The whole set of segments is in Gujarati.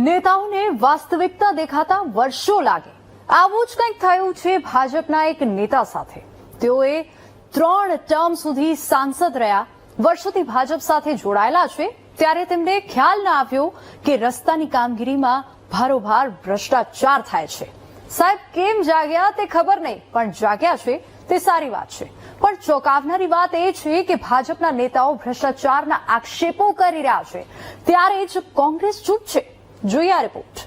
નેતાઓને વાસ્તવિકતા દેખાતા વર્ષો લાગે, આવું જ કંઈક થયું છે ભાજપના એક નેતા સાથે। તેઓએ 3 ટર્મ સુધી સાંસદ રહ્યા, વર્ષોથી ભાજપ સાથે જોડાયેલા છે, ત્યારે તેમને ખ્યાલ ન આવ્યો કે રસ્તાની કામગીરીમાં ભારોભાર ભ્રષ્ટાચાર થાય છે। સાહેબ કેમ જાગ્યા તે ખબર નહીં, પણ જાગ્યા છે તે સારી વાત છે। પણ ચોંકાવનારી વાત એ છે કે ભાજપના નેતાઓ ભ્રષ્ટાચારના આક્ષેપો કરી રહ્યા છે, ત્યારે જ કોંગ્રેસ ચૂપ છે। જોઈએ આ રિપોર્ટ।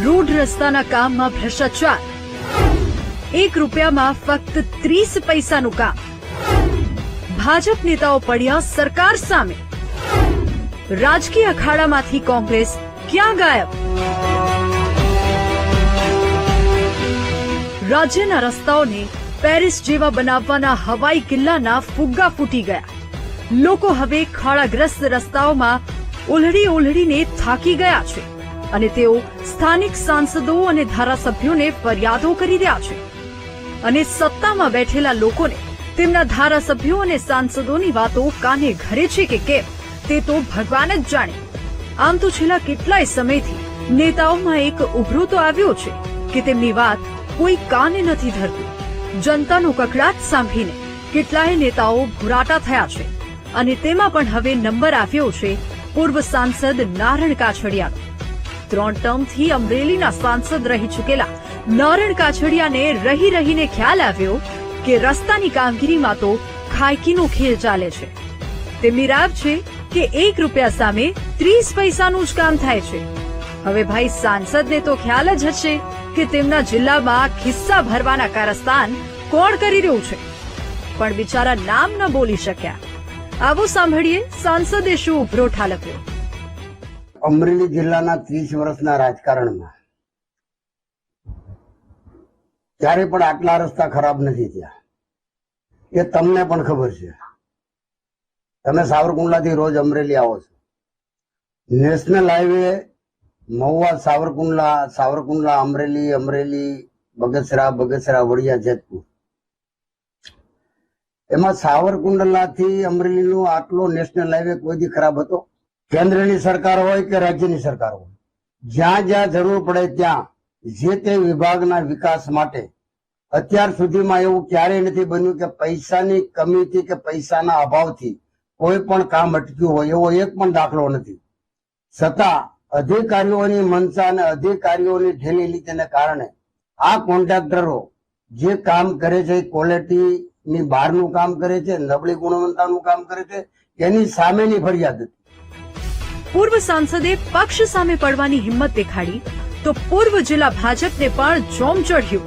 રોડ રસ્તાના કામમાં ભ્રષ્ટાચાર, 1 રૂપિયામાં ફક્ત 30 પૈસાનું કામ। ભાજપ નેતાઓ પડ્યા સરકાર સામે, રાજકીય અખાડામાંથી કોંગ્રેસ ક્યાં ગાયબ? રાજ્યના રસ્તાઓને પેરિસ જેવા બનાવવાના હવાઈ કિલ્લાના ફુગ્ગા ફૂટી ગયા। લોકો હવે ખાડાગ્રસ્ત રસ્તાઓમાં ઉલડીને થાકી ગયા છે અને તેઓ સ્થાનિક સાંસદો અને ધારાસભ્યોને ફરિયાદો કરી રહ્યા છે અને સત્તામાં બેઠેલા લોકોને તેમના ધારાસભ્યો અને સાંસદોની વાતો કાને ઘરે છે કે કેમ તે તો ભગવાન જ જાણે। આમ તો છેલ્લા કેટલાય સમયથી નેતાઓમાં એક ઉભરો તો આવ્યો છે કે તેમની વાત કોઈ કાને નથી ધરતું। જનતાનો કકળાટ સાંભળીને કેટલાય નેતાઓ ભુરાટા થયા છે અને તેમાં પણ હવે નંબર આવ્યો છે પૂર્વ સાંસદ નારણ કાછડિયાનો। 3 ટર્મથી અમરેલીના સાંસદ રહી ચૂકેલા નારણ કાછડિયાને રહીને ખ્યાલ આવ્યો કે રસ્તાની કામગીરીમાં તો ખાયકીનો ખેલ ચાલે છે। તેમની રાવ છે કે 1 રૂપિયા સામે 30 પૈસાનું જ કામ થાય છે। હવે ભાઈ સાંસદને તો ખ્યાલ જ હશે કે તેમના જિલ્લામાં ખિસ્સા ભરવાના કારસ્તાન કોણ કરી રહ્યું છે, પણ બિચારા નામ ન બોલી શક્યા। આવો સાંભળીએ સાંસદે શું ઉભરો ઠાલવ્યો। અમરેલી જિલ્લાના 30 વર્ષના રાજકારણમાં ક્યારે પણ આટલા રસ્તા ખરાબ નથી થયા, એ તમને પણ ખબર છે। તમે સાવરકુંડલાથી રોજ અમરેલી આવો છો। નેશનલ હાઈવે મહુવા સાવરકુંડલા અમરેલી બગસરા વડિયા જેતપુર, એમાં સાવરકુંડલાથી અમરેલીનો આટલો નેશનલ હાઈવે કોઈ દી ખરાબ હતો? કેન્દ્રની સરકાર હોય કે રાજ્યની સરકાર હોય, જ્યાં જ્યાં જરૂર પડે ત્યાં જે તે વિભાગના વિકાસ માટે અત્યાર સુધીમાં એવું ક્યારેય નથી બન્યું કે પૈસાની કમીથી કે પૈસાના અભાવથી કોઈ પણ કામ અટક્યું હોય, એવો એક પણ દાખલો નથી। છતાં અધિકારીઓની મનસા અને અધિકારીઓની ઢીલી નીતિને કારણે આ કોન્ટ્રાક્ટરો જે કામ કરે છે ક્વોલિટીની બહારનું કામ કરે છે, નબળી ગુણવત્તાનું કામ કરે છે, એની સામેની ફરિયાદ હતી। પૂર્વ સાંસદે પક્ષ સામે પડવાની હિંમત દેખાડી તો પૂર્વ જિલ્લા ભાજપને પણ જોમ ચઢ્યું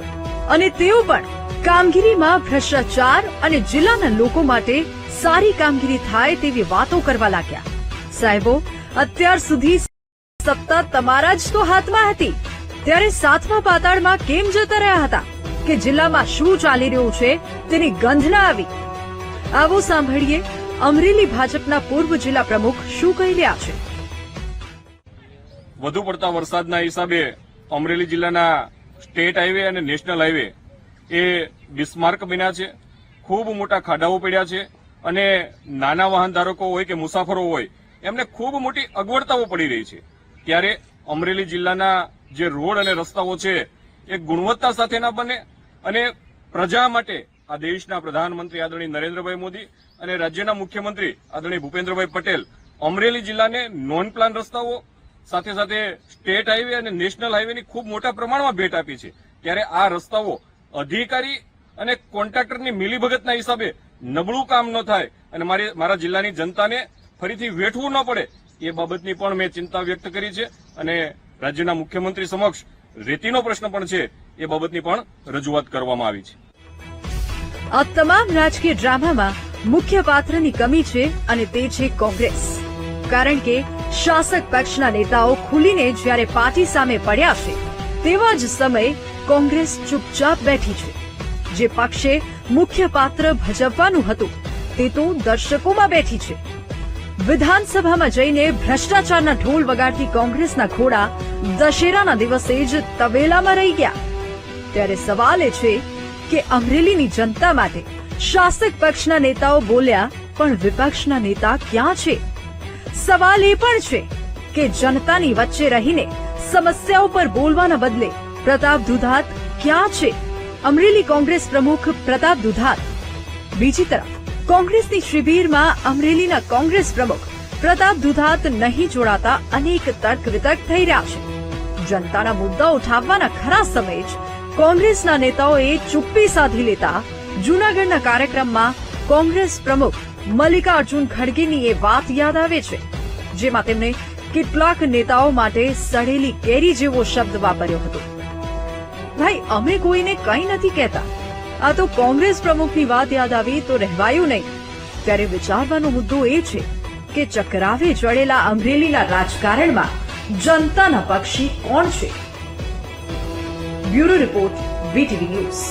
અને તેઓ પણ કામગીરીમાં ભ્રષ્ટાચાર અને જિલ્લાના લોકો માટે સારી કામગીરી થાય તેવી વાતો કરવા લાગ્યા। સાહેબો, અત્યાર સુધી સત્તા તમારા જ તો હાથમાં હતી, ત્યારે 7મા પાતાળમાં કેમ જતા રહ્યા હતા કે જિલ્લામાં શું ચાલી રહ્યું છે તેની ગંધ ના આવી? આવો સાંભળીએ અમરેલી ભાજપના પૂર્વ જિલ્લા પ્રમુખ શું કહી રહ્યા છે। વધુ પડતા વરસાદના હિસાબે અમરેલી જિલ્લાના સ્ટેટ હાઈવે અને નેશનલ હાઈવે એ બિસ્માર્ક બન્યા છે। ખૂબ મોટા ખાડાઓ પડ્યા છે અને નાના વાહન ધારકો હોય કે મુસાફરો હોય એમને ખૂબ મોટી અગવડતાઓ પડી રહી છે। ત્યારે અમરેલી જિલ્લાના જે રોડ અને રસ્તાઓ છે એ ગુણવત્તા સાથેના બને અને પ્રજા માટે આ દેશના પ્રધાનમંત્રી આદરણીય નરેન્દ્રભાઈ મોદી અને રાજ્યના મુખ્યમંત્રી આદરણીય ભૂપેન્દ્રભાઈ પટેલ અમરેલી જિલ્લાને નોન પ્લાન રસ્તાઓ સાથે સાથે સ્ટેટ હાઈવે અને નેશનલ હાઈવેની ખૂબ મોટા પ્રમાણમાં ભેટ આપી છે। ત્યારે આ રસ્તાઓ અધિકારી અને કોન્ટ્રાક્ટરની મિલીભગતના હિસાબે નબળું કામ ન થાય અને મારા જિલ્લાની જનતાને ફરીથી વેઠવું ન પડે એ બાબતની પણ મેં ચિંતા વ્યક્ત કરી છે અને રાજ્યના મુખ્યમંત્રી સમક્ષ રેતીનો પ્રશ્ન પણ છે એ બાબતની પણ રજૂઆત કરવામાં આવી છે। આ તમામ રાજકીય ડ્રામામાં મુખ્ય પાત્રની કમી છે અને તે છે કોંગ્રેસ, કારણ કે શાસક પક્ષના નેતાઓ ખુલીને જ્યારે પાર્ટી સામે પડ્યા છે તેવા જ સમયે કોંગ્રેસ ચૂપચાપ બેઠી છે। જે પક્ષે મુખ્ય પાત્ર ભજવવાનું હતું તે તો દર્શકોમાં બેઠી છે। વિધાનસભામાં જઈને ભ્રષ્ટાચારના ઢોલ વગાડતી કોંગ્રેસના ઘોડા દશેરાના દિવસે જ તબેલામાં રહી ગયા। ત્યારે સવાલ એ છે કે અમરેલીની જનતા માટે શાસક પક્ષના નેતાઓ બોલ્યા પણ વિપક્ષના નેતા ક્યાં છે? સવાલ એ પણ છે કે જનતાની વચ્ચે રહીને સમસ્યાઓ પર બોલવાના બદલે પ્રતાપ દુધાત ક્યાં છે? અમરેલી કોંગ્રેસ પ્રમુખ પ્રતાપ દુધાત. બીજી તરફ કોંગ્રેસની શિબિરમાં અમરેલીના કોંગ્રેસ પ્રમુખ પ્રતાપ દુધાત નહીં જોડાતા અનેક તર્ક વિતર્ક થઈ રહ્યા છે. જનતાના મુદ્દા ઉઠાવવાના ખરા સમયે જ કોંગ્રેસના નેતાઓએ ચુપ્પી સાધી લેતા જૂનાગઢના કાર્યક્રમમાં કોંગ્રેસ પ્રમુખ મલ્લિકાર્જુન ખડગેની એ વાત યાદ આવે છે, જેમાં તેમણે કેટલાક નેતાઓ માટે સડેલી કેરી જેવો શબ્દ વાપર્યો હતો. ભાઈ, અમે કોઈને કંઈ નથી કહેતા, આ તો કોંગ્રેસ પ્રમુખની વાત યાદ આવી તો રહેવાયું નહીં. ત્યારે વિચારવાનો મુદ્દો એ છે કે ચક્રાવે ચડેલા અમરેલીના રાજકારણમાં જનતાના પક્ષી કોણ છે? Bureau report, VTV news.